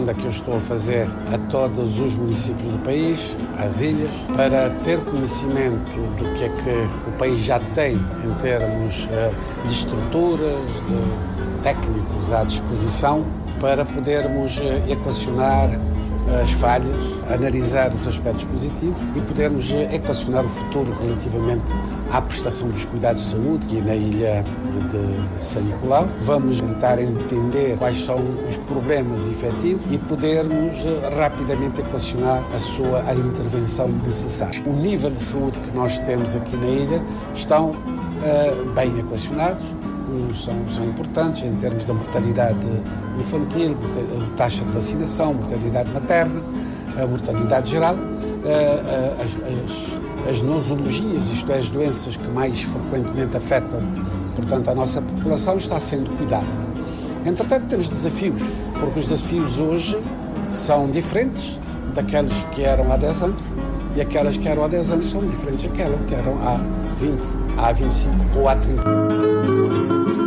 ronda que eu estou a fazer a todos os municípios do país, às ilhas, para ter conhecimento do que é que o país já tem em termos de estruturas, de técnicos à disposição, para podermos equacionar as falhas, analisar os aspectos positivos e podermos equacionar o futuro relativamente à prestação dos cuidados de saúde aqui na ilha de São Nicolau. Vamos tentar entender quais são os problemas efetivos e podermos rapidamente equacionar a intervenção necessária. O nível de saúde que nós temos aqui na ilha estão bem equacionados, são importantes em termos da mortalidade infantil, taxa de vacinação, mortalidade materna, a mortalidade geral, as nosologias, isto é, as doenças que mais frequentemente afetam, portanto, a nossa população está sendo cuidada. Entretanto, temos desafios, porque os desafios hoje são diferentes daqueles que eram há 10 anos e aquelas que eram há 10 anos são diferentes daquelas que eram há 20, há 25 ou há 30.